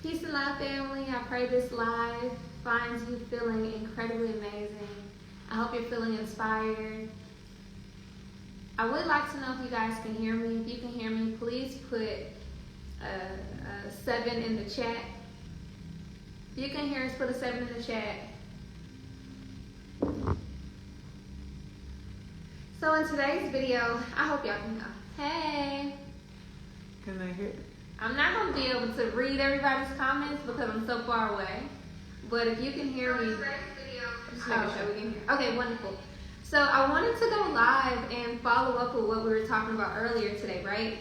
Peace and love, family. I pray this live finds you feeling incredibly amazing. I hope you're feeling inspired. I would like to know if you guys can hear me. If you can hear me, please put a 7 in the chat. If you can hear us, put a 7 in the chat. So in today's video, I hope y'all can go. Hey. Can I hear? I'm not going to be able to read everybody's comments because I'm so far away. But if you can hear me. Okay, wonderful. So I wanted to go live and follow up with what we were talking about earlier today, right?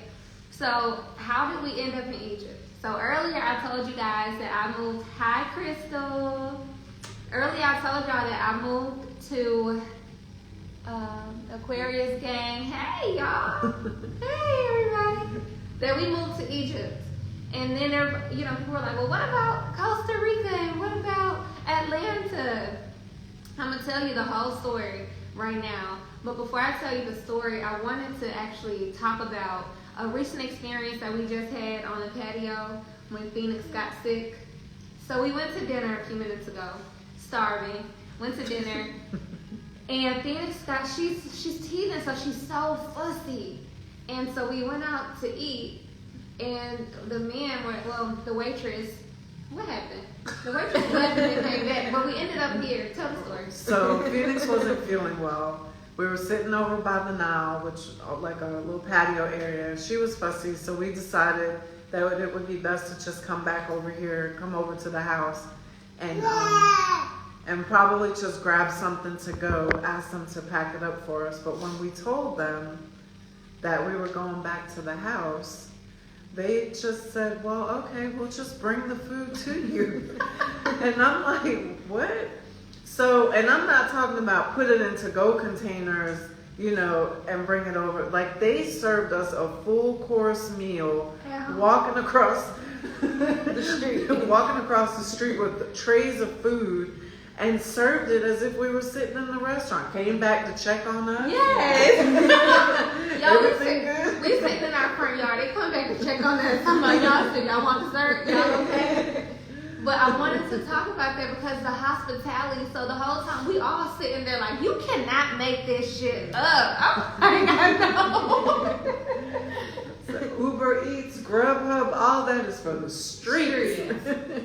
So how did we end up in Egypt? So earlier I told you guys that I moved. Hi, Crystal. Earlier I told y'all that I moved to Aquarius gang. Hey, y'all. Hey, everybody. That we moved to Egypt. And then there, people were like, well, what about Costa Rica and what about Atlanta? I'm going to tell you the whole story right now. But before I tell you the story, I wanted to actually talk about a recent experience that we just had on the patio when Phoenix got sick. So we went to dinner a few minutes ago, starving, went to dinner. And Phoenix she's teething, so she's so fussy. And so we went out to eat, and the waitress, what happened? The waitress left and came back, but we ended up here. Tell the story. So Phoenix wasn't feeling well. We were sitting over by the Nile, which like a little patio area. She was fussy, so we decided that it would be best to just come back over here, come over to the house, and probably just grab something to go, ask them to pack it up for us. But when we told them that we were going back to the house, they just said, well, okay, we'll just bring the food to you. And I'm like, what? So, and I'm not talking about put it in to-go containers, and bring it over. Like, they served us a full course meal, walking across the street with trays of food, and served it as if we were sitting in the restaurant. Came back to check on us. Yes. Everything good? We sitting in our front yard. They come back to check on us. I'm like, y'all want dessert? Y'all okay? But I wanted to talk about that because the hospitality. So the whole time we all sitting there like, you cannot make this shit up. I'm like, I know. So Uber Eats, Grubhub, all that is for the streets.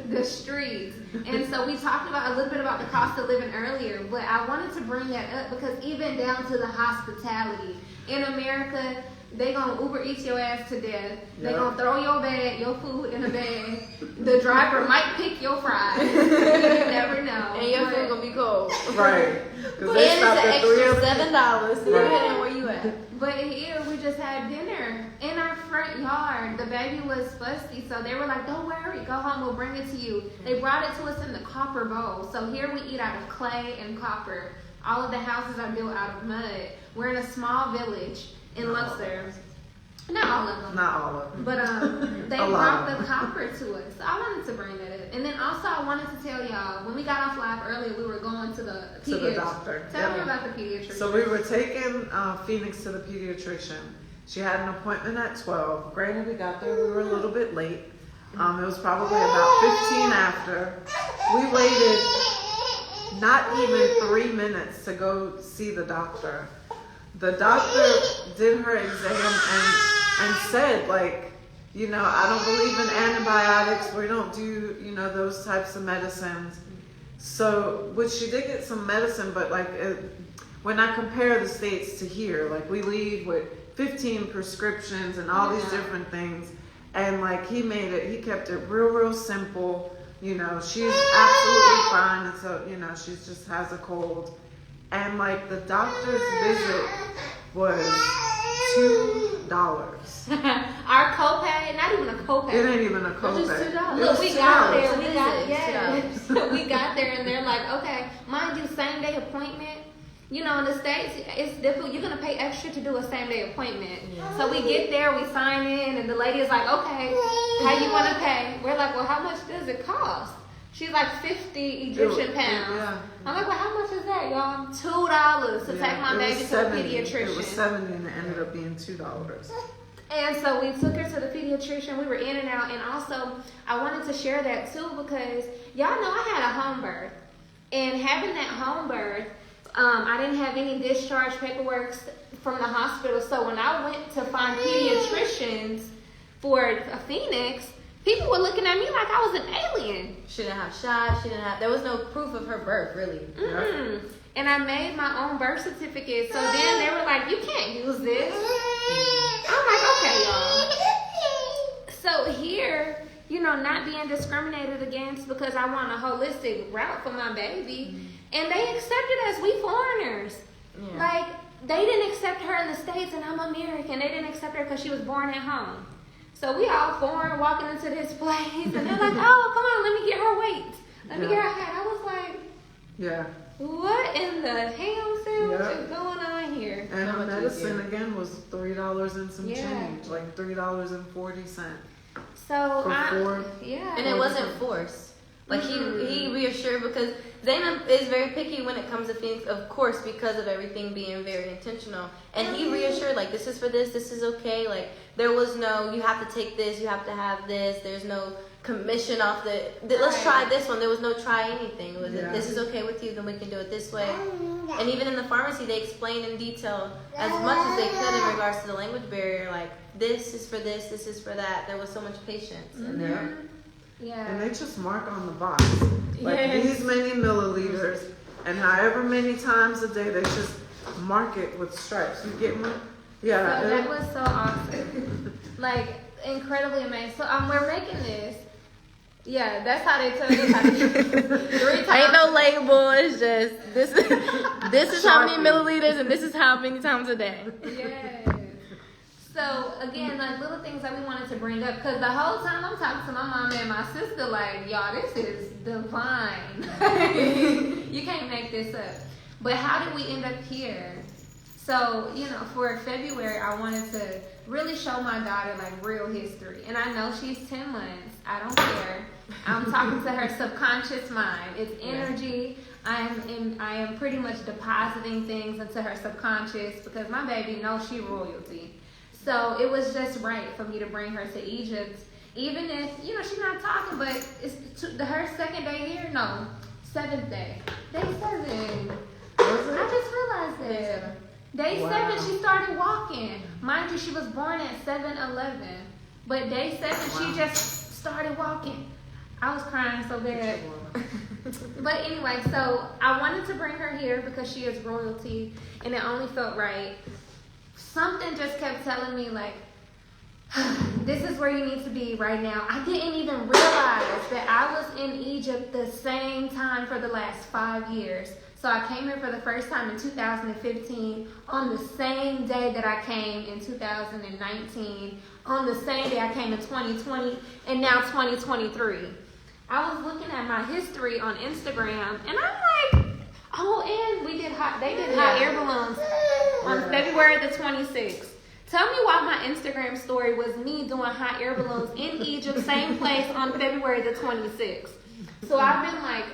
The streets. And so we talked about a little bit about the cost of living earlier, but I wanted to bring that up because even down to the hospitality. In America, they gonna Uber Eats your ass to death. They gonna throw your food in a bag. The driver might pick your fries. You never know. And your food gonna be cold. Right. And it's an extra $7. So depending on where you at. But here we just had dinner in our front yard. The baby was fussy, so they were like, don't worry, go home, we'll bring it to you. They brought it to us in the copper bowl. So here we eat out of clay and copper. All of the houses are built out of mud. We're in a small village in Luxor. Not all of them. Not all of them. But they brought the copper to us. So I wanted to bring that up. And then also I wanted to tell y'all, when we got off live earlier, we were going to the pediatrician. To the doctor. Tell me about the pediatrician. So we were taking Phoenix to the pediatrician. She had an appointment at 12. Granted, we got there, we were a little bit late. It was probably about 15 after. We waited not even 3 minutes to go see the doctor. The doctor did her exam and said, like, I don't believe in antibiotics. We don't do, those types of medicines. So, which she did get some medicine, but when I compare the States to here, like we leave with 15 prescriptions and all these different things. And he kept it real simple. She's absolutely fine. And so, she just has a cold. And the doctor's visit was $2. Our copay, not even a copay. It ain't even a copay. Just $2. Look, we got there. $2. We got there, and they're like, okay, mind you, same day appointment. In the States, it's difficult. You're gonna pay extra to do a same day appointment. Yeah. So we get there, we sign in, and the lady is like, okay, how you want to pay? We're like, well, how much does it cost? She's like 50 Egyptian pounds. Yeah. I'm like, well, how much is that, y'all? $2 to take my baby to a pediatrician. It was $70 and it ended up being $2. And so we took her to the pediatrician. We were in and out. And also, I wanted to share that too because y'all know I had a home birth. And having that home birth, I didn't have any discharge paperwork from the hospital. So when I went to find pediatricians for Phoenix, people were looking at me like I was an alien. She didn't have shots. There was no proof of her birth, really. Mm-hmm. And I made my own birth certificate. So then they were like, you can't use this. I'm like, okay, y'all. So here, not being discriminated against because I want a holistic route for my baby. And they accepted us, we foreigners. Yeah. Like, they didn't accept her in the States and I'm American. They didn't accept her because she was born at home. So we all foreign walking into this place and they're like, oh, come on, let me get her weight. Let me get her height. I was like, Yeah. what in the ham sandwich is going on here? And How her much is medicine it? again was $3 and some Yeah. change, like $3.40. So For four? yeah. And it wasn't forced. Like he reassured because Zainab is very picky when it comes to Phoenix, of course, because of everything being very intentional. And he reassured, like, this is for this is okay. Like, there was no, you have to take this, you have to have this. There's no commission off let's try this one. There was no try anything. It was this is okay with you, then we can do it this way. And even in the pharmacy, they explained in detail as much as they could in regards to the language barrier. Like, this is for this is for that. There was so much patience in there. Yeah. And they just mark on the box, like Yes. these many milliliters, and however many times a day, they just mark it with stripes. You get me? Yeah. So that was so awesome. Like, incredibly amazing. So we're making this. Yeah, that's how they tell you how to do it. 3 times. Ain't no label. It's just this is how many Sharpie. milliliters and this is how many times a day. Yes. So again, like little things that we wanted to bring up, because the whole time I'm talking to my mom and my sister, like, y'all, this is divine. You can't make this up. But how did we end up here? So, for February, I wanted to really show my daughter like real history. And I know she's 10 months. I don't care. I'm talking to her subconscious mind. It's energy. I am pretty much depositing things into her subconscious because my baby knows she royalty. So it was just right for me to bring her to Egypt, even if, she's not talking, but it's her second day here. No, 7th day. Day 7. I just realized that. Day Wow. 7, she started walking. Mind you, she was born at 7-11. But day 7, she just started walking. I was crying so bad. But anyway, so I wanted to bring her here because she is royalty, and it only felt right. Something just kept telling me, like, this is where you need to be right now. I didn't even realize that I was in Egypt the same time for the last 5 years. So I came here for the first time in 2015, on the same day that I came in 2019, on the same day I came in 2020, and now 2023. I was looking at my history on Instagram, and I'm like, oh, and they did hot air balloons on February the 26th. Tell me why my Instagram story was me doing hot air balloons in Egypt, same place on February the 26th. So I've been like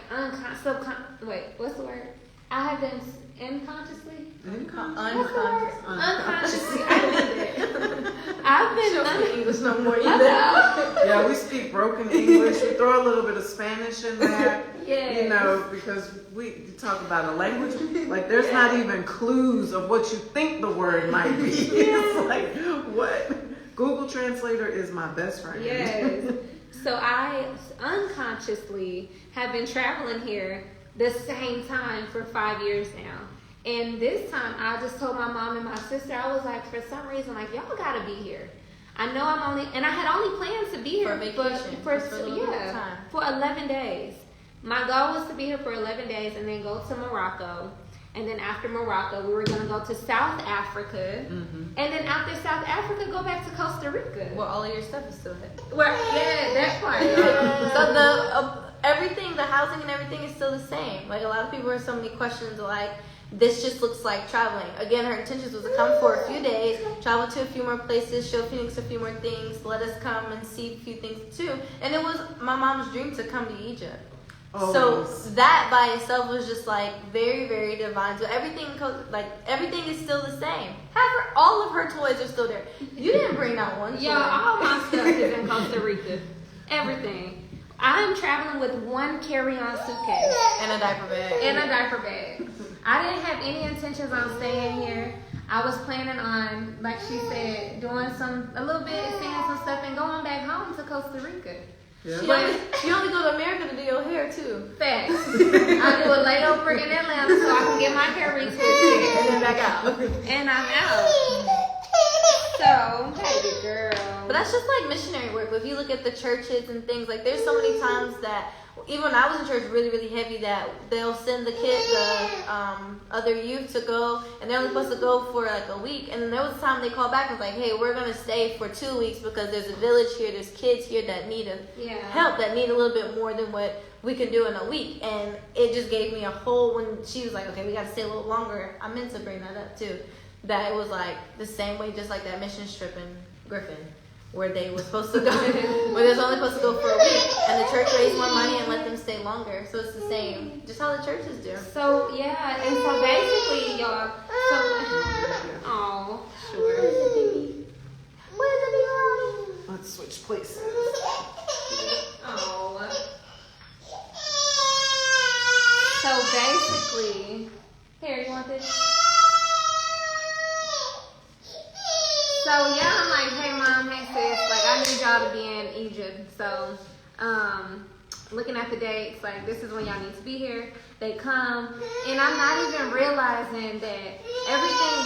what's the word? I have been unconsciously. Unconsciously. I did it. I've been She don't speak English no more I either. know. Yeah, we speak broken English. We throw a little bit of Spanish in there. Yes. Because we talk about a language. Like, there's not even clues of what you think the word might be. It's like, what? Google Translator is my best friend. Yes. So I unconsciously have been traveling here the same time for 5 years now. And this time I just told my mom and my sister, I was like, for some reason, like, y'all gotta be here. I know and I had only planned to be here For a vacation, for just for a little bit of time. for 11 days. My goal was to be here for 11 days and then go to Morocco. And then after Morocco, we were going to go to South Africa. Mm-hmm. And then after South Africa, go back to Costa Rica. Well, all of your stuff is still here. That part. So the everything, the housing and everything is still the same. Like, a lot of people have so many questions like, this just looks like traveling. Again, her intentions was to come for a few days, travel to a few more places, show Phoenix a few more things, let us come and see a few things too. And it was my mom's dream to come to Egypt. Always. So that by itself was just like very, very divine. So everything is still the same. All of her toys are still there. You didn't bring out one toy. Yeah, all my stuff is in Costa Rica. Everything. I'm traveling with one carry-on suitcase And a diaper bag. and a diaper bag. I didn't have any intentions on staying here. I was planning on, like she said, doing a little bit, seeing some stuff, and going back home to Costa Rica. Yeah. You only go to America to do your hair too. Facts. I do a layover in Atlanta so I can get my hair retwisted. And then back out. And I'm out. So, baby girl. But that's just like missionary work. If you look at the churches and things, like there's so many times that even when I was in church really, really heavy, that they'll send the other youth to go, and they're only supposed to go for like a week. And then there was a time they called back and was like, hey, we're going to stay for 2 weeks because there's a village here, there's kids here that need help, that need a little bit more than what we can do in a week. And it just gave me a whole, when she was like, okay, we got to stay a little longer. I meant to bring that up too. That it was like the same way, just like that mission trip in Griffin, where they were supposed to go, where they was only supposed to go for a week, and the church raised more money and let them stay longer. So it's the same, just how the churches do. So, yeah, and so basically, y'all, oh, sure. Where's the baby? Let's switch places. Oh. So basically, here, you want this? So yeah, I'm like, hey mom, hey sis, like I need y'all to be in Egypt. So, looking at the dates, like this is when y'all need to be here. They come, and I'm not even realizing that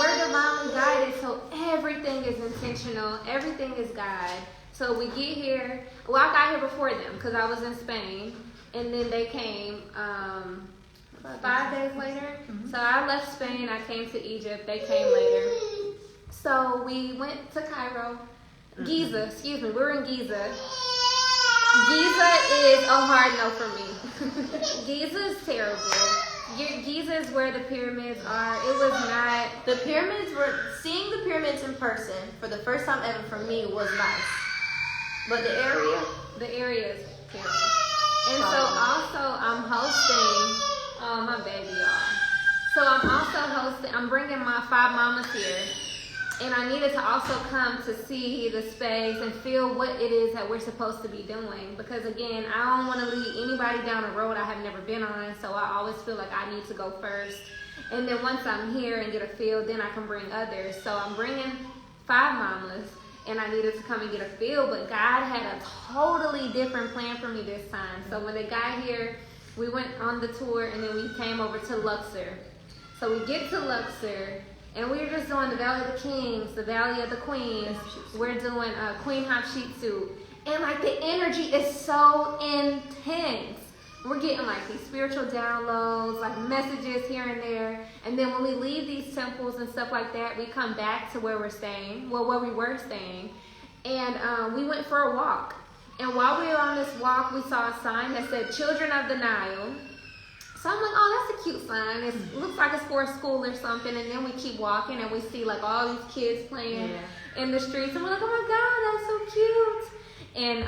we're divinely guided, so everything is intentional, everything is God. So we get here, well I got here before them, because I was in Spain, and then they came 5 days later. So I left Spain, I came to Egypt, they came later. So we went to Cairo, Giza, we were in Giza. Giza is a hard no for me. Giza is terrible. Giza is where the pyramids are. It was not. Seeing the pyramids in person for the first time ever for me was nice. But the area is terrible. And so also I'm hosting, oh my baby y'all. So I'm also hosting, I'm bringing my 5 mamas here. And I needed to also come to see the space and feel what it is that we're supposed to be doing. Because again, I don't want to lead anybody down a road I have never been on. So I always feel like I need to go first. And then once I'm here and get a feel, then I can bring others. So I'm bringing 5 mamas. And I needed to come and get a feel. But God had a totally different plan for me this time. So when they got here, we went on the tour and then we came over to Luxor. So we get to Luxor. And we were just doing the Valley of the Kings, the Valley of the Queens. We're doing Queen Hatshepsut. And like the energy is so intense. We're getting like these spiritual downloads, like messages here and there. And then when we leave these temples and stuff like that, we come back to where we're staying. Well, where we were staying. And we went for a walk. And while we were on this walk, we saw a sign that said Children of the Nile. So I'm like, oh, that's a cute sign. It looks like it's for a school or something. And then we keep walking and we see like all these kids playing in the streets. And we're like, oh my God, that's so cute. And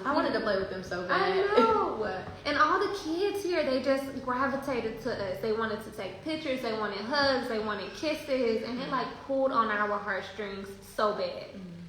I wanted to play with them so bad. I know. And all the kids here, they just gravitated to us. They wanted to take pictures. They wanted hugs. They wanted kisses. And it like pulled on our heartstrings so bad.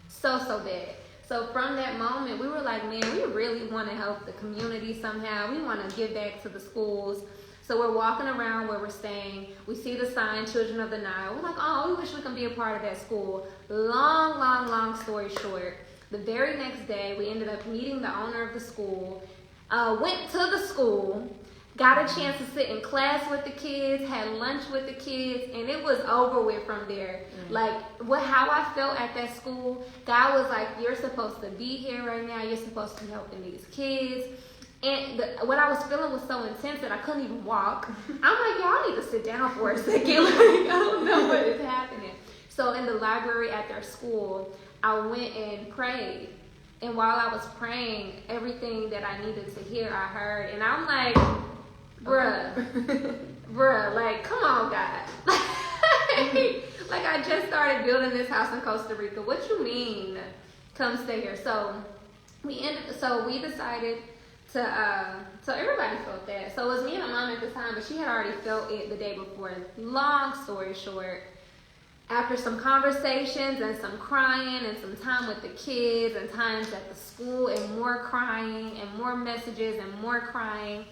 So bad. So from that moment, we were like, man, we really want to help the community somehow. We want to give back to the schools. So we're walking around where we're staying. We see the sign, Children of the Nile. We're like, oh, we wish we can be a part of that school. Long story short, the very next day, we ended up meeting the owner of the school, went to the school, got a chance to sit in class with the kids, had lunch with the kids, and it was over with from there. Like, how I felt at that school, God was like, you're supposed to be here right now. You're supposed to be helping these kids. And what I was feeling was so intense that I couldn't even walk. I'm like, y'all need to sit down for a second. Like, I don't know what is happening. So in the library at their school, I went and prayed. And while I was praying, everything that I needed to hear, I heard. And I'm like, bruh, like, come on, God. Like, I just started building this house in Costa Rica. What you mean, come stay here? So we decided So everybody felt that. So it was me and my mom at the time, but she had already felt it the day before. Long story short, after some conversations and some crying and some time with the kids and times at the school and more crying and more messages and more crying,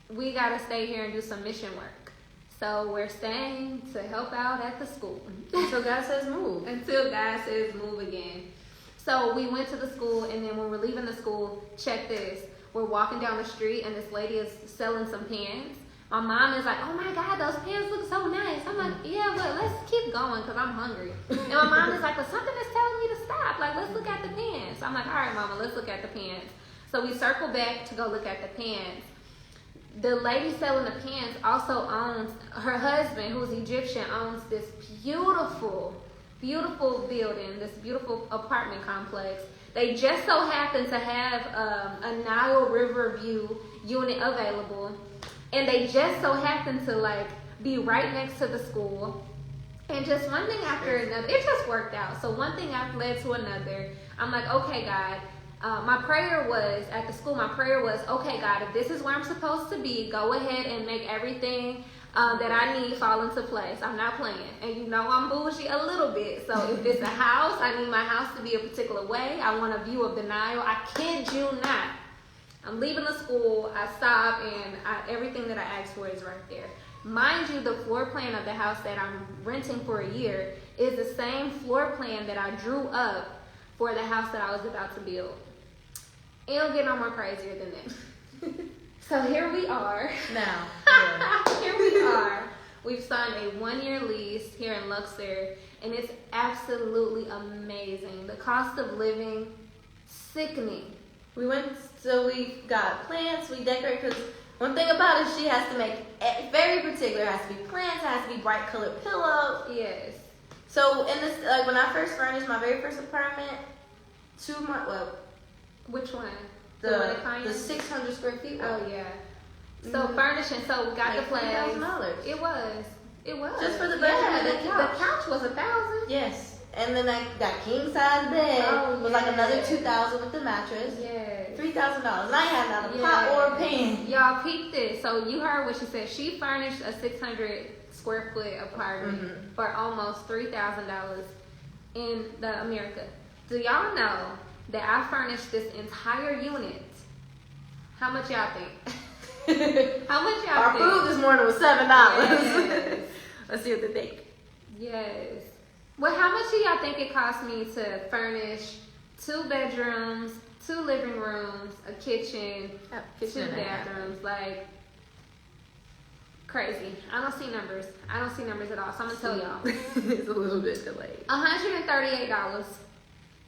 we got to stay here and do some mission work. So we're staying to help out at the school. Until God says move. Until God says move again. So we went to the school, and then when we're leaving the school, check this. We're walking down the street, and this lady is selling some pants. My mom is like, oh my God, those pants look so nice. I'm like, yeah, but let's keep going because I'm hungry. And my mom is like, but something is telling me to stop. Like, let's look at the pants. I'm like, all right, Mama, let's look at the pants. So we circle back to go look at the pants. The lady selling the pants also owns, her husband, who's Egyptian, owns this beautiful building, this beautiful apartment complex. They just so happen to have a Nile River view unit available. And they just so happen to like be right next to the school. And just one thing after another, it just worked out. So one thing after led to another. I'm like, okay, God. My prayer was, at the school, my prayer was, okay, God, if this is where I'm supposed to be, go ahead and make everything that I need fall into place. I'm not playing. And you know I'm bougie a little bit. So if it's a house, I need my house to be a particular way. I want a view of the Nile. I kid you not. I'm leaving the school, I stop, and everything that I asked for is right there. Mind you, the floor plan of the house that I'm renting for a year is the same floor plan that I drew up for the house that I was about to build. It don't get no more crazier than that. So here we are. Now. Yeah. Here we are. We've signed a 1-year lease here in Luxor, and it's absolutely amazing. The cost of living, sickening. We got plants, we decorate, because one thing about it, she has to make very particular. It has to be plants, it has to be bright colored pillows. Yes. So in this, like when I first furnished my very first apartment, Which one? the 600 square feet. Oh yeah. So furnishing. So we got Like the place. $3,000. It was. Just for the yeah, bedroom and the couch. The couch was $1,000. Yes. And then I got king size bed. Oh, was like yeah. another $2,000 with the mattress. Yes. $3,000. And I had not a pot or a pan. Y'all peeped this. So you heard what she said. She furnished a 600 square foot apartment for almost $3,000 in the America. Do y'all know that I furnished this entire unit? How much y'all think? How much y'all Our think? food this morning was $7. Yes. Let's see what they think. Yes. Well, how much do y'all think it cost me to furnish 2 bedrooms, 2 living rooms, a kitchen, 2 bathrooms? Like, crazy. I don't see numbers. I don't see numbers at all. So I'm going to tell y'all. It's a little bit delayed. $138.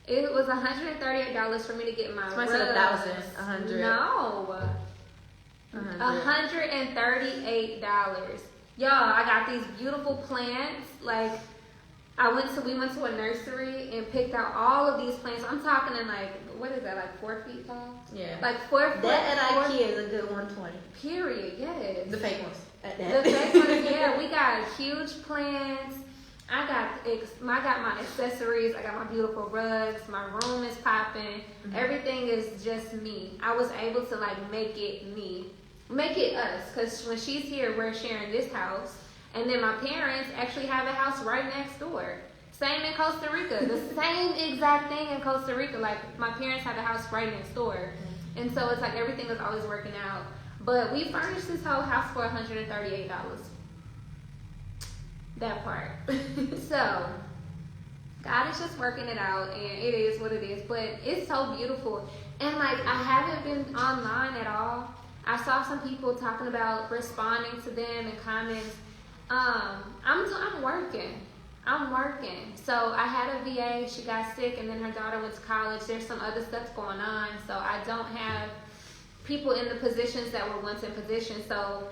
It was $138 for me to get my Somebody said rugs. 1,000. 100. No. $138. Y'all, I got these beautiful plants. Like, we went to a nursery and picked out all of these plants. I'm talking in like, what is that, like 4 feet tall? Yeah. Like 4 foot. That at IKEA is a good 120. Period, yes. The fake ones. The fake ones, yeah. We got huge plants. I got my accessories. I got my beautiful rugs. My room is popping. Everything is just me. I was able to like make it me. Make it us. Because when she's here, we're sharing this house. And then my parents actually have a house right next door. Same in Costa Rica. The same exact thing in Costa Rica. Like, my parents have a house right next door. And so it's like everything is always working out. But we furnished this whole house for $138. That part. So, God is just working it out. And it is what it is. But it's so beautiful. And, like, I haven't been online at all. I saw some people talking about responding to them in comments. I'm working. So I had a VA, she got sick, and then her daughter went to college. There's some other stuff going on, so I don't have people in the positions that were once in position. So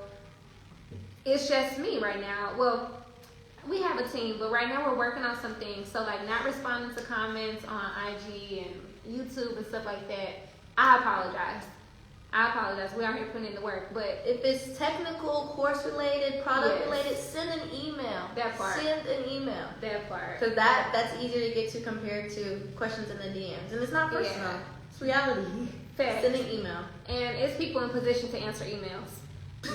it's just me right now. Well, we have a team, but right now we're working on some things. So like not responding to comments on IG and YouTube and stuff like that. I apologize. We are here putting in the work, but if it's technical, course related, product related, send an email. That part. Send an email. That part. Because that's easier to get to compared to questions in the DMs. And it's not personal. Yeah. It's reality. Facts. Send an email. And it's people in position to answer emails.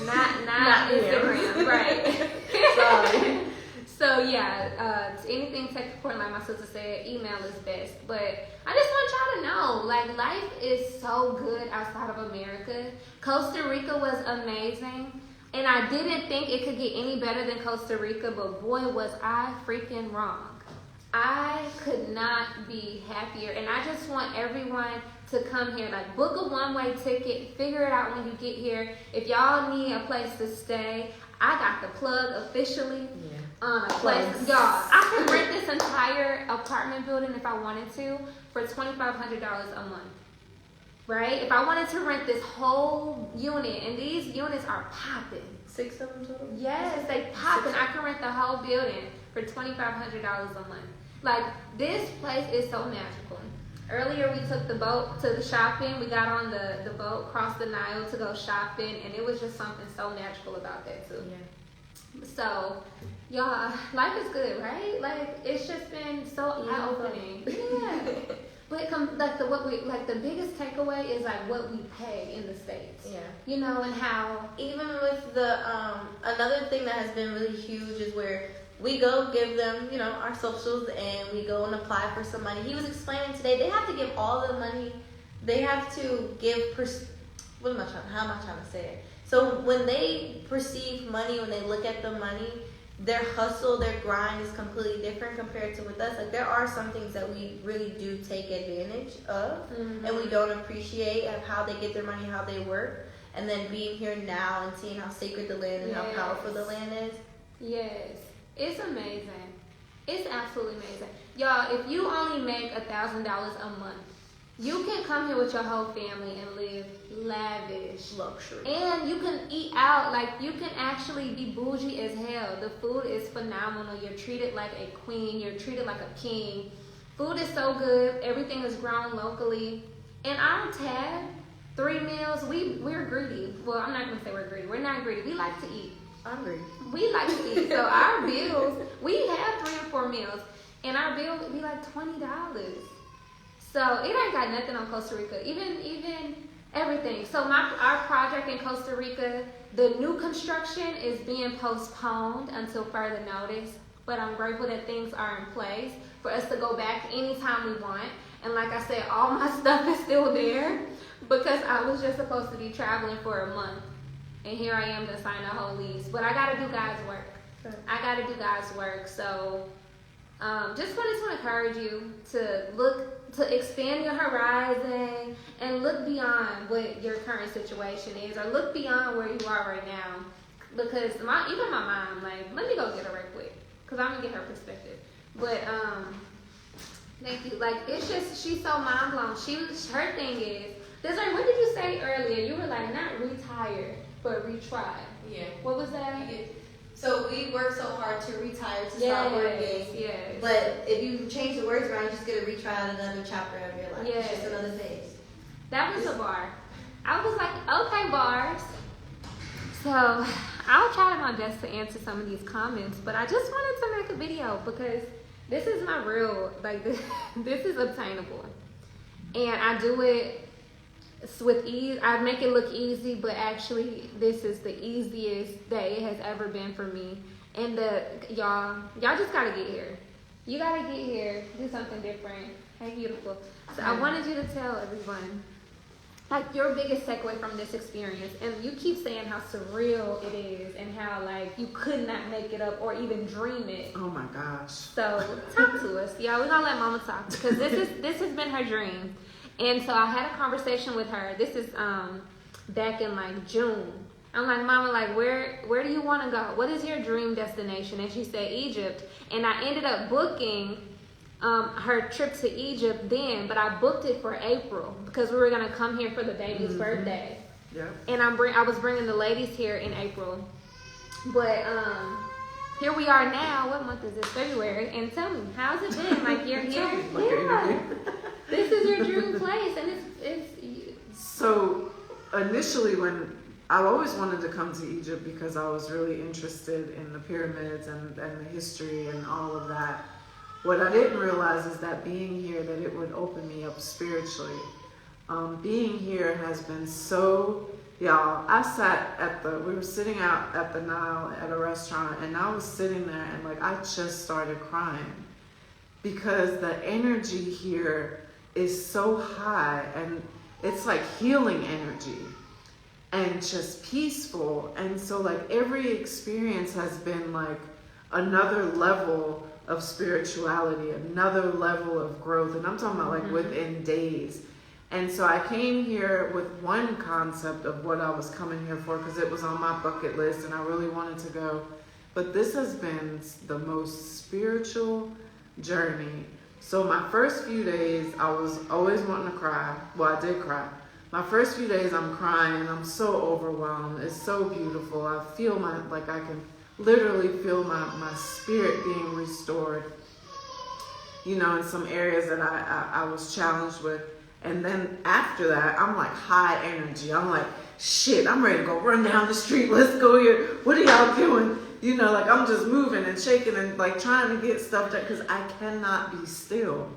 Not Not Instagram, right? Sorry. So yeah, anything tech support, like my sister said, email is best. But I just want y'all to know, like, life is so good outside of America. Costa Rica was amazing, and I didn't think it could get any better than Costa Rica, but boy, was I freaking wrong. I could not be happier, and I just want everyone to come here. Like, book a one-way ticket, figure it out when you get here. If y'all need a place to stay, I got the plug officially. Yeah. On a place, y'all, I could rent this entire apartment building if I wanted to for $2,500 a month, right? If I wanted to rent this whole unit, and these units are popping. 6 of them total? Yes, they popping. I can rent the whole building for $2,500 a month. Like, this place is so magical. Earlier, we took the boat to the shopping. We got on the boat, crossed the Nile to go shopping, and it was just something so magical about that too. Yeah. So, y'all, life is good, right? Like, it's just been so Yeah. eye-opening. Yeah. But the biggest takeaway is like what we pay in the States. Yeah. You know, and how Even with the another thing that has been really huge is where we go give them, you know, our socials, and we go and apply for some money. He was explaining today they have to give all the money. They have to give. How am I trying to say it? So when they perceive money, when they look at the money, their hustle, their grind is completely different compared to with us. Like, there are some things that we really do take advantage of, and we don't appreciate of how they get their money, how they work, and then being here now and seeing how sacred the land and how powerful the land is. Yes, it's amazing. It's absolutely amazing. Y'all, if you only make $1,000 a month, you can come here with your whole family and live lavish. Luxury. And you can eat out. Like, you can actually be bougie as hell. The food is phenomenal. You're treated like a queen. You're treated like a king. Food is so good. Everything is grown locally. And our tab, 3 meals, we're greedy. Well, I'm not going to say we're greedy. We're not greedy. We like to eat. Hungry. We like to eat. So our bills, we have 3 or 4 meals. And our bill would be like $20. So it ain't got nothing on Costa Rica. Even everything. So our project in Costa Rica, the new construction is being postponed until further notice. But I'm grateful that things are in place for us to go back anytime we want. And like I said, all my stuff is still there because I was just supposed to be traveling for a month. And here I am to sign a whole lease. But I got to do God's work. I got to do God's work. So just wanted to encourage you to expand your horizon and look beyond what your current situation is, or look beyond where you are right now. Because even my mom, like, let me go get her right quick, because I'm gonna get her perspective. But thank you. Like, it's just, she's so mind blown. Her thing is, Desiree, what did you say earlier? You were like, not retire, but retry. Yeah. What was that? So we work so hard to retire, to stop working. Yes. But if you change the words around, you just get to retry another chapter of your life. Yes. It's just another phase. That was a bar. I was like, okay, bars. So I'll try my best to answer some of these comments, but I just wanted to make a video because this is my real, like, this is obtainable. And I do it with ease. I make it look easy, but actually this is the easiest that it has ever been for me. And y'all just gotta get here. You gotta get here, do something different. Hey, beautiful. So I wanted you to tell everyone, like, your biggest takeaway from this experience. And you keep saying how surreal it is and how, like, you could not make it up or even dream it. Oh my gosh. So talk to us. Y'all, we're gonna let Mama talk because this has been her dream. And so I had a conversation with her. This is back in like June. I'm like, Mama, like, where do you want to go? What is your dream destination? And she said Egypt. And I ended up booking her trip to Egypt then, but I booked it for April because we were gonna come here for the baby's birthday. Yeah. And I was bringing the ladies here in April. But here we are now. What month is this? February. And tell me, how's it been? Like, you're here? Yeah. This is your dream place, and it's. So initially, when I always wanted to come to Egypt because I was really interested in the pyramids and the history and all of that. What I didn't realize is that being here, that it would open me up spiritually. Being here has been so, y'all. We were sitting out at the Nile at a restaurant, and I was sitting there, and like I just started crying because the energy here is so high, and it's like healing energy and just peaceful. And so like every experience has been like another level of spirituality, another level of growth, and I'm talking about like within days. And so I came here with one concept of what I was coming here for, because it was on my bucket list and I really wanted to go. But this has been the most spiritual journey. So my first few days, I was always wanting to cry. Well, I did cry. My first few days, I'm crying. I'm so overwhelmed. It's so beautiful. I feel I can literally feel my spirit being restored, you know, in some areas that I was challenged with. And then after that, I'm like high energy. I'm like, shit, I'm ready to go run down the street. Let's go here. What are y'all doing? You know, like I'm just moving and shaking and like trying to get stuff done because I cannot be still.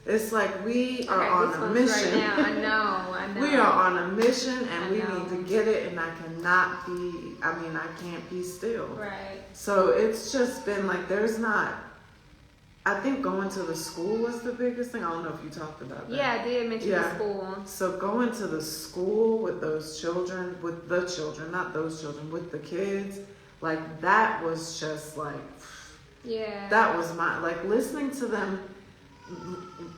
It's like we are on a mission. Right now. I know. We are on a mission and we know. need to get it, and I can't be still. Right. So it's just been like I think going to the school was the biggest thing. I don't know if you talked about that. Yeah, I did mention the school. So going to the school with those children, with the kids, like that was just like, that was like listening to them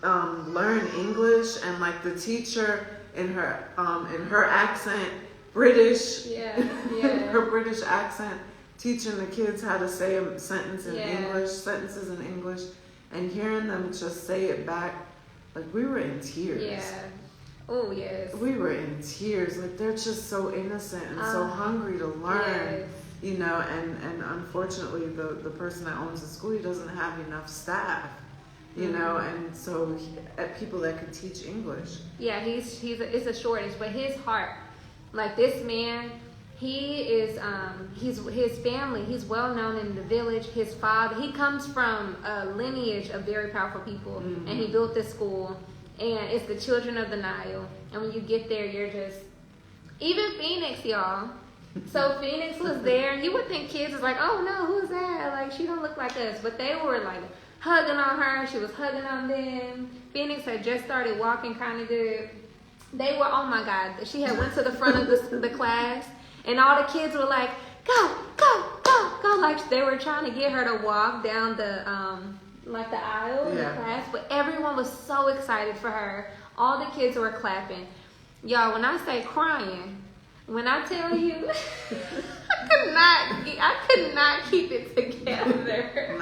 learn English, and like the teacher in her accent, British, her British accent, teaching the kids how to say a sentence in English, sentences in English, and hearing them just say it back, like we were in tears. Yeah. Oh, yes. We were in tears. Like they're just so innocent and so hungry to learn. Yes. You know, and unfortunately the person that owns the school, he doesn't have enough staff. You know, and so people that could teach English. Yeah, it's a shortage, but his heart, like this man, he is his family, he's well known in the village. His father, he comes from a lineage of very powerful people, and he built this school, and it's the children of the Nile. And when you get there, you're just, even Phoenix, y'all. So Phoenix was there, and you would think kids is like, oh no, who's that? Like she don't look like us, but they were like hugging on her. She was hugging on them. Phoenix had just started walking kind of good. They were, oh my God. She had went to the front of the class, and all the kids were like, go, go, go, go. Like they were trying to get her to walk down the aisle in the class. But everyone was so excited for her. All the kids were clapping. Y'all, when I say crying, when I tell you, I could not keep it together.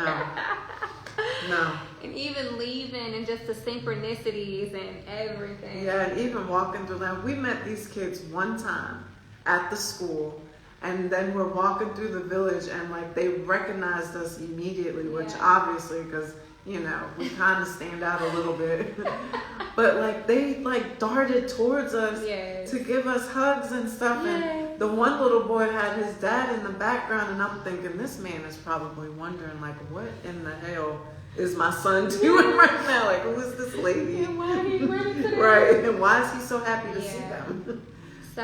No. And even leaving and just the synchronicities and everything. Yeah, and even walking through them. We met these kids one time at the school, and then we're walking through the village, and like they recognized us immediately, which obviously, because you know we kind of stand out a little bit, but like they like darted towards us to give us hugs and stuff. And the one little boy had his dad in the background, and I'm thinking this man is probably wondering like, what in the hell is my son doing right now? Like, who is this lady? And why are you running to them? Right, and why is he so happy to see them? So,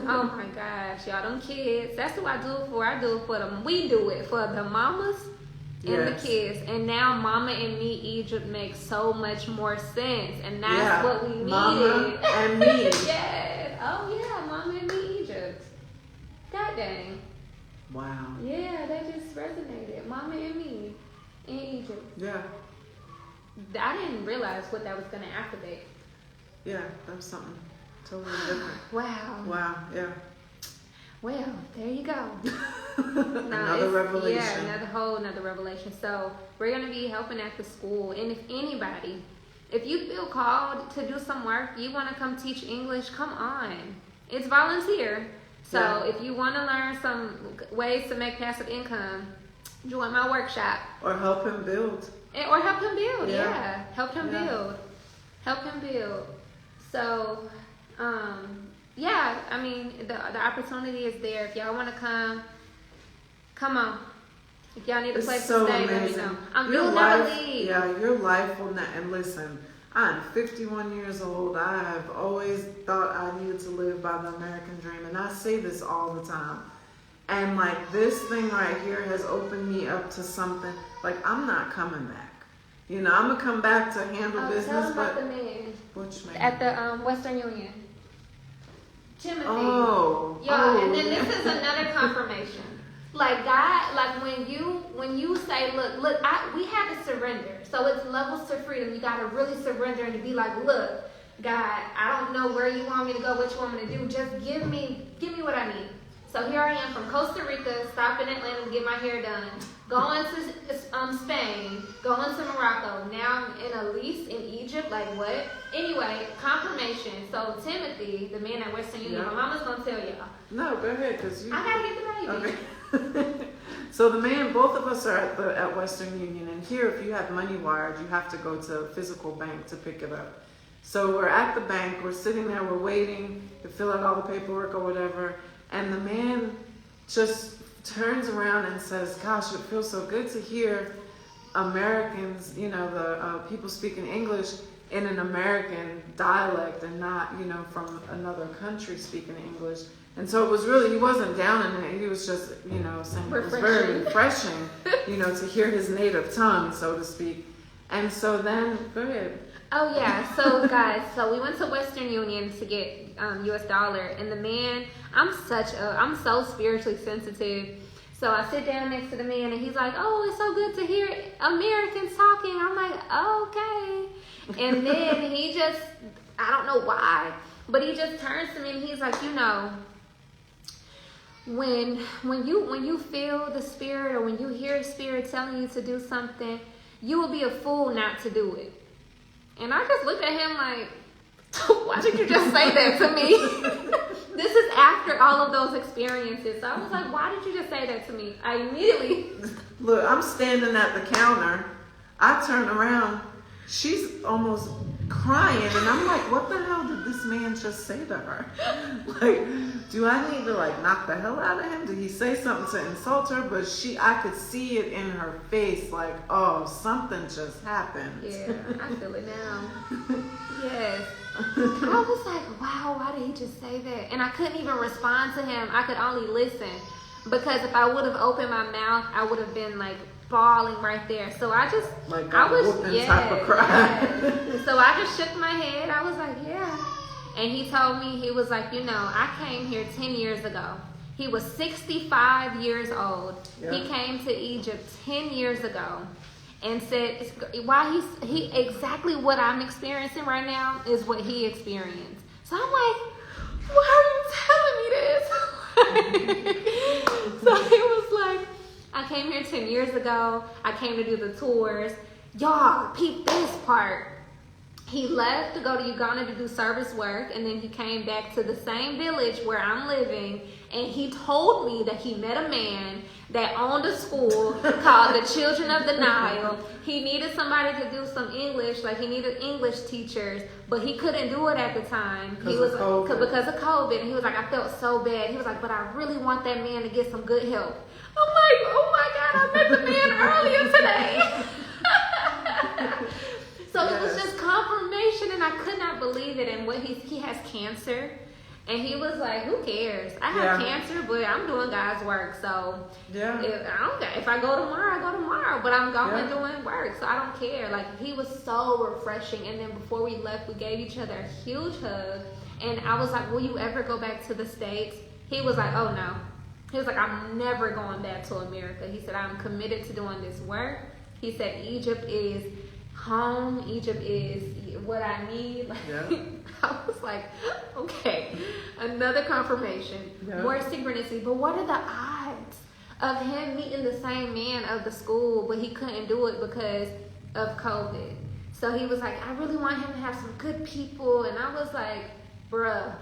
oh my gosh, y'all, them kids, that's who I do it for. I do it for them. We do it for the mamas and the kids. And now Mama and Me Egypt makes so much more sense. And that's what we needed. Mama and Me. Yes. Oh yeah, Mama and Me Egypt. God dang. Wow. Yeah, that just resonated. Mama and Me in Egypt. Yeah. I didn't realize what that was going to activate. Yeah, that was something totally different. Wow. Yeah. Well, there you go. Another revelation. Yeah, another revelation. So we're going to be helping at the school. And if you feel called to do some work, you want to come teach English, come on. It's volunteer. So if you want to learn some ways to make passive income, join my workshop. Or help him build. Help him build, Help him build. Help him build. So, I mean, the opportunity is there. If y'all want to come on. If y'all need a place to stay, let me know. You'll never leave. Yeah, your life will not. And listen, I'm 51 years old. I have always thought I needed to live by the American dream. And I say this all the time. And like this thing right here has opened me up to something. Like I'm not coming back. You know, I'm going to come back to handle Tell business. them about But the man which man? at the Western Union. Timothy. Oh. Y'all, oh. and then this is another confirmation. Like God, like when you say, look, we had to surrender. So it's levels to freedom. You gotta really surrender and to be like, look, God, I don't know where you want me to go, what you want me to do. Just give me what I need. So here I am from Costa Rica, stopping in Atlanta to get my hair done, going to Spain, going to Morocco. Now I'm in a lease in Egypt. Like what? Anyway, confirmation. So Timothy, the man at Western Union, my mama's gonna tell y'all. No, go ahead, because you. I gotta get the baby. Okay. So the man, both of us are at Western Union, and here, if you have money wired, you have to go to a physical bank to pick it up. So we're at the bank, we're sitting there, we're waiting to fill out all the paperwork or whatever, and the man just turns around and says, "Gosh, it feels so good to hear Americans, you know, the people speaking English in an American dialect and not, you know, from another country speaking English." And so it was really, he wasn't down in it. He was just, you know, saying it was very refreshing, you know, to hear his native tongue, so to speak. And so then, go ahead. Oh yeah, so guys, so we went to Western Union to get US dollar, and the man, I'm so spiritually sensitive. So I sit down next to the man, and he's like, "Oh, it's so good to hear Americans talking." I'm like, "Oh, okay." And then he just, I don't know why, but he just turns to me and he's like, "You know, when you feel the spirit, or when you hear a spirit telling you to do something, you will be a fool not to do it." And I just looked at him like, "Why did you just say that to me?" This is after all of those experiences. So I was like, "Why did you just say that to me?" I immediately Look, I'm standing at the counter. I turn around. She's almost crying, and I'm like, "What the hell did this man just say to her? Like, do I need to like knock the hell out of him? Did he say something to insult her?" But I could see it in her face, like, "Oh, something just happened." Yeah, I feel it now. Yes. I was like, "Wow, why did he just say that?" And I couldn't even respond to him. I could only listen, because if I would have opened my mouth, I would have been like bawling right there. So I just, Like I was, whooping type of cry. yeah. So I just shook my head. I was like, "Yeah." And he told me, he was like, "You know, I came here 10 years ago." He was 65 years old. Yeah. He came to Egypt 10 years ago. And said, why he exactly what I'm experiencing right now is what he experienced. So I'm like, "Why are you telling me this?" So he was like, "I came here 10 years ago. I came to do the tours." Y'all, peep this part. He left to go to Uganda to do service work, and then he came back to the same village where I'm living, and he told me that he met a man that owned a school called the Children of the Nile. He needed somebody to do some English, like he needed English teachers, but he couldn't do it at the time. He was because of COVID. And he was like, "I felt so bad." He was like, "But I really want that man to get some good help." I'm like, "Oh my God, I met the man earlier today." So it was just confirmation, and I could not believe it. And what he has cancer, and he was like, "Who cares? I have cancer, but I'm doing God's work. So if I go tomorrow, I go tomorrow. But I'm going doing work, so I don't care." Like, he was so refreshing. And then before we left, we gave each other a huge hug. And I was like, "Will you ever go back to the States?" He was like, "Oh no." He was like, "I'm never going back to America." He said, "I'm committed to doing this work." He said, "Egypt is home. Egypt is what I need." Like, I was like, okay, another confirmation, more synchronicity. But what are the odds of him meeting the same man of the school, but he couldn't do it because of COVID? So he was like, "I really want him to have some good people." And I was like, "Bruh,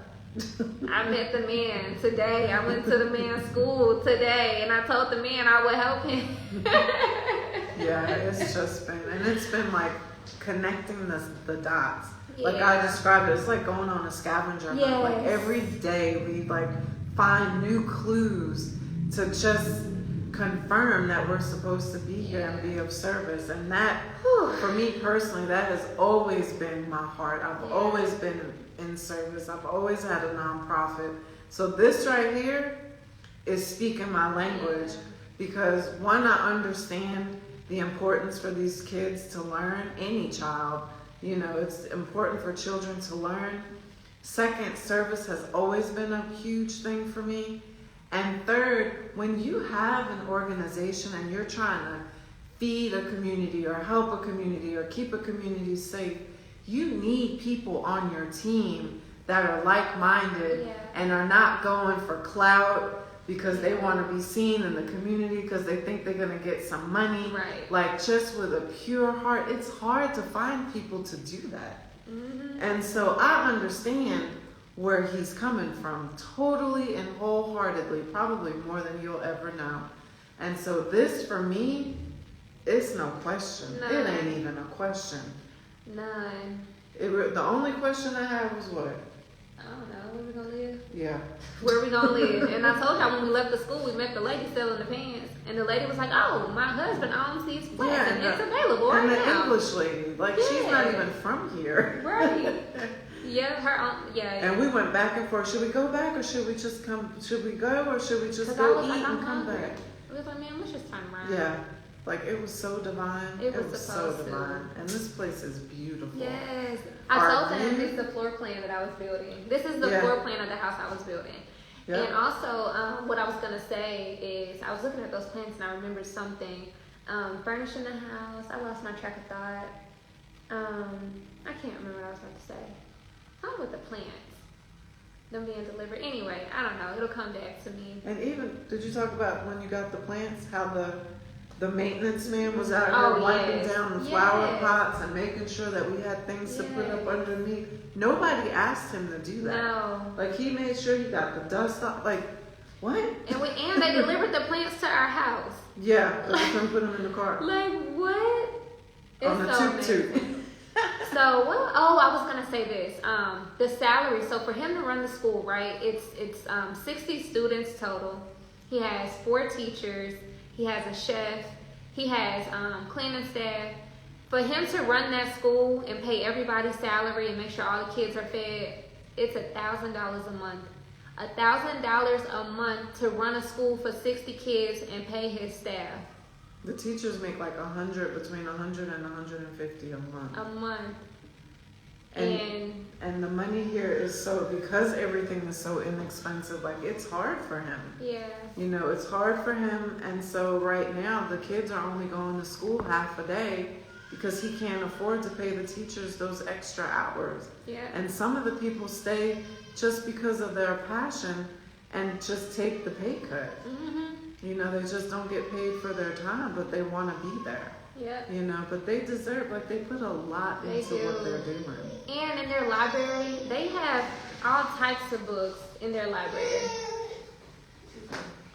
I met the man today. I went to the man's school today, and I told the man I would help him." Yeah, it's just been, and it's been like connecting the dots. Like I described it, it's like going on a scavenger hunt. Yes. Like every day we like find new clues to just confirm that we're supposed to be here and be of service. And that, for me personally, that has always been my heart. I've always been in service. I've always had a nonprofit. So this right here is speaking my language, because one, I understand the importance for these kids to learn, any child. You know, it's important for children to learn. Second, service has always been a huge thing for me. And third, when you have an organization and you're trying to feed a community or help a community or keep a community safe, you need people on your team that are like-minded and are not going for clout because they want to be seen in the community because they think they're going to get some money. Right. Like, just with a pure heart. It's hard to find people to do that. And so I understand where he's coming from, totally and wholeheartedly, probably more than you'll ever know. And so this, for me, it's no question. None. It ain't even a question. None. The only question I had was what? I don't know. Where we gonna live? Yeah. Where we gonna live? And I told y'all when we left the school, we met the lady selling the pants, and the lady was like, "Oh, my husband owns these flats, and it's available right and the now." English lady, like, she's not even from here. Right. Yeah, her own. Yeah. And we went back and forth. Should we go back or should we just come? Should we go or should we just 'Cause go I was eat like, I'm and come hungry. back? We was like, man, let's just turn around. Yeah. Like, it was so divine. It was so supposed to. divine. And this place is beautiful. Yes. Our I told them view- this is the floor plan that I was building. This is the Yeah. floor plan of the house I was building. Yeah. And also, what I was gonna say is, I was looking at those plans and I remembered something. Furnishing the house. I lost my track of thought. I can't remember what I was about to say. Something with the plants, them being delivered. Anyway, I don't know. It'll come back to me. And even, did you talk about when you got the plants, how the maintenance man was out Oh, here wiping yes. down the flower Yes. pots and making sure that we had things to put up Yes. underneath? Nobody asked him to do that. No. Like, he made sure he got the dust off. Like, what? And they delivered the plants to our house. Yeah, because we couldn't put them in the car. Like what? It's On the so toot-toot. amazing. So what? Oh, I was gonna say this. The salary. So for him to run the school, right? It's 60 students total. He has 4 teachers. He has a chef. He has cleaning staff. For him to run that school and pay everybody's salary and make sure all the kids are fed, it's $1,000 a month. $1,000 a month to run a school for 60 kids and pay his staff. The teachers make like between 100 and 150 a month. A month. And the money here is so, because everything is so inexpensive, like, it's hard for him. Yeah. You know, it's hard for him. And so right now the kids are only going to school half a day because he can't afford to pay the teachers those extra hours. Yeah. And some of the people stay just because of their passion and just take the pay cut. You know, they just don't get paid for their time, but they want to be there. Yeah. You know, but they deserve, like, they put a lot They into what do. they're doing. And in their library, they have all types of books in their library.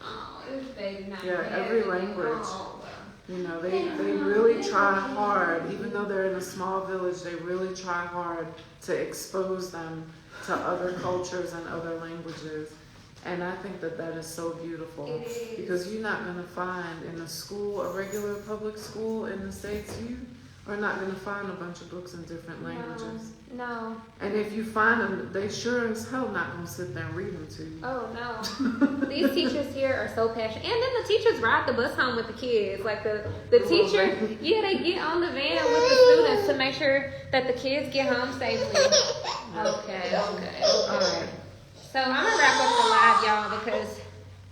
Oh, this baby not Yeah, bad. every language. Oh. You know, they really try hard, even though they're in a small village, they really try hard to expose them to other cultures and other languages. And I think that is so beautiful. It is. Because you're not going to find in a school, a regular public school in the States, you are not going to find a bunch of books in different languages. No. And if you find them, they sure as hell not going to sit there and read them to you. Oh no. These teachers here are so passionate. And then the teachers ride the bus home with the kids. Like the teacher, yeah, they get on the van with the students to make sure that the kids get home safely. Okay. All right. So I'm gonna wrap up the live, y'all, because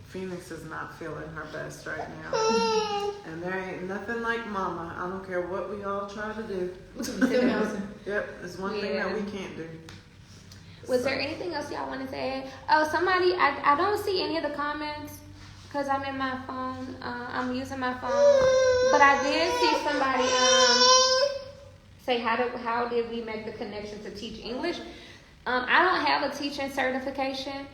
Phoenix is not feeling her best right now. And there ain't nothing like mama. I don't care what we all try to do. Yep, it's one thing that we can't do. Was there anything else y'all wanted to add? Oh, somebody, I don't see any of the comments because I'm in my phone. I'm using my phone. But I did see somebody say, how did we make the connection to teach English? I don't have a teaching certification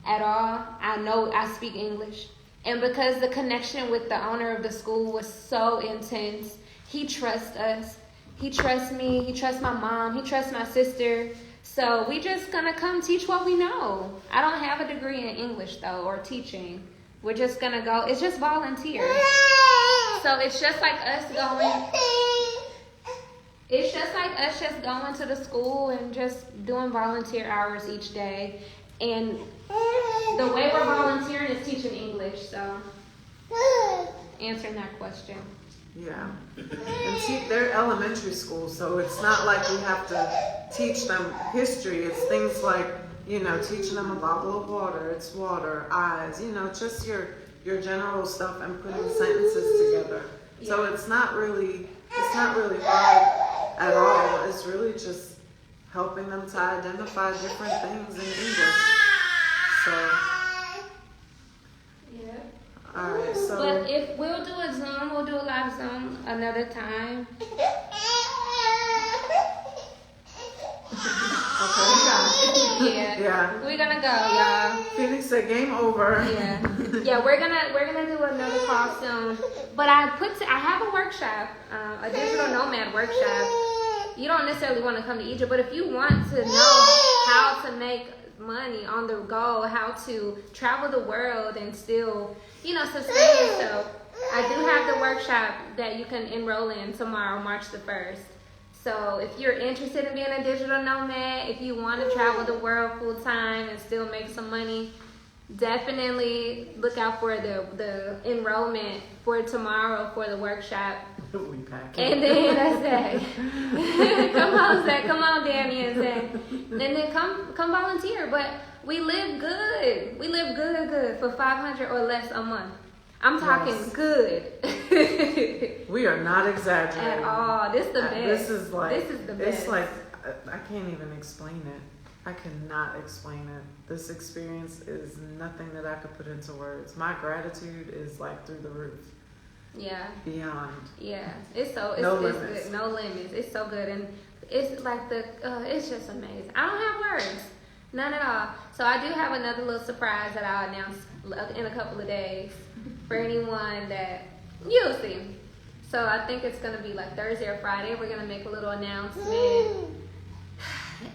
at all. I know I speak English. And because the connection with the owner of the school was so intense, he trusts us. He trusts me. He trusts my mom. He trusts my sister. So we just gonna come teach what we know. I don't have a degree in English though, or teaching. We're just gonna go. It's just volunteer. So it's just like us going. It's just like us just going to the school and just doing volunteer hours each day. And the way we're volunteering is teaching English. So answering that question. Yeah. And they're elementary school, so it's not like we have to teach them history. It's things like, teaching them a bottle of water. It's water, eyes, just your general stuff and putting sentences together. So it's not really hard at all. It's really just helping them to identify different things in English. So, all right. So, but if we'll do a Zoom, we'll do a live Zoom another time. Okay. Yeah. We're gonna go, y'all. Phoenix said game over. Yeah, we're gonna do another call soon. But I have a workshop, a digital nomad workshop. You don't necessarily want to come to Egypt, but if you want to know how to make money on the go, how to travel the world and still, sustain yourself, I do have the workshop that you can enroll in tomorrow, March the 1st. So if you're interested in being a digital nomad, if you want to travel the world full time and still make some money, definitely look out for the enrollment for tomorrow for the workshop. And then I say, come on, Zach, come on, Danny, and Zach. And then come volunteer. But we live good. We live good for $500 or less a month. I'm talking good. We are not exaggerating at all. This is the best. This is the best. It's like I can't even explain it. I cannot explain it. This experience is nothing that I could put into words. My gratitude is like through the roof. Yeah. Beyond. Yeah. It's no it's limits. good. No limits. It's so good, and it's like it's just amazing. I don't have words. None at all. So I do have another little surprise that I'll announce in a couple of days for anyone that you'll see. So I think it's gonna be like Thursday or Friday. We're gonna make a little announcement.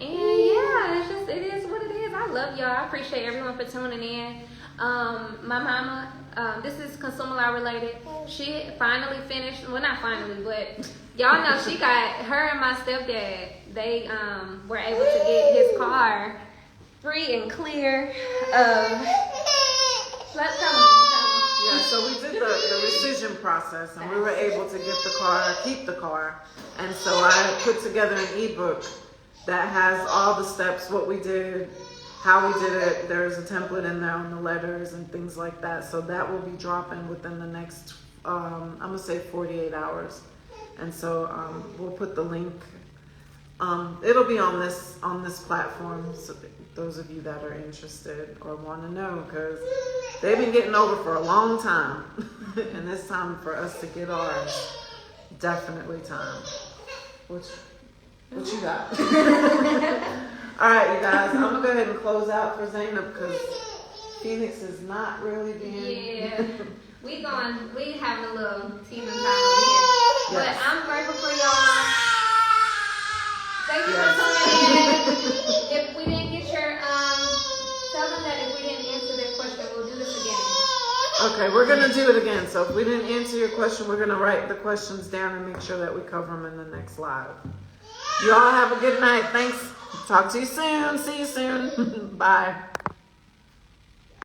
And yeah, it is what it is. I love y'all. I appreciate everyone for tuning in. My mama, this is consumer law related. She finally finished, well not finally, but y'all know she got, her and my stepdad, they were able to get his car free and clear of, let's go. Yeah, so we did the rescission process and we were able to get the car, keep the car. And so I put together an ebook that has all the steps, what we did, how we did it. There's a template in there on the letters and things like that. So that will be dropping within the next, I'm gonna say 48 hours. And so we'll put the link. It'll be on this platform. So those of you that are interested or want to know, because they've been getting over for a long time, and it's time for us to get ours. Definitely time. What you got? All right, you guys. I'm gonna go ahead and close out for Zainab because Phoenix is not really being. Yeah, we having a little teasing time over here. Yes. But I'm grateful for y'all. Thank you for tuning in. If we didn't get your tell them that if we didn't answer their question, we'll do this again. Okay, we're gonna do it again. So if we didn't answer your question, we're gonna write the questions down and make sure that we cover them in the next live. You all have a good night. Thanks. Talk to you soon. See you soon. Bye.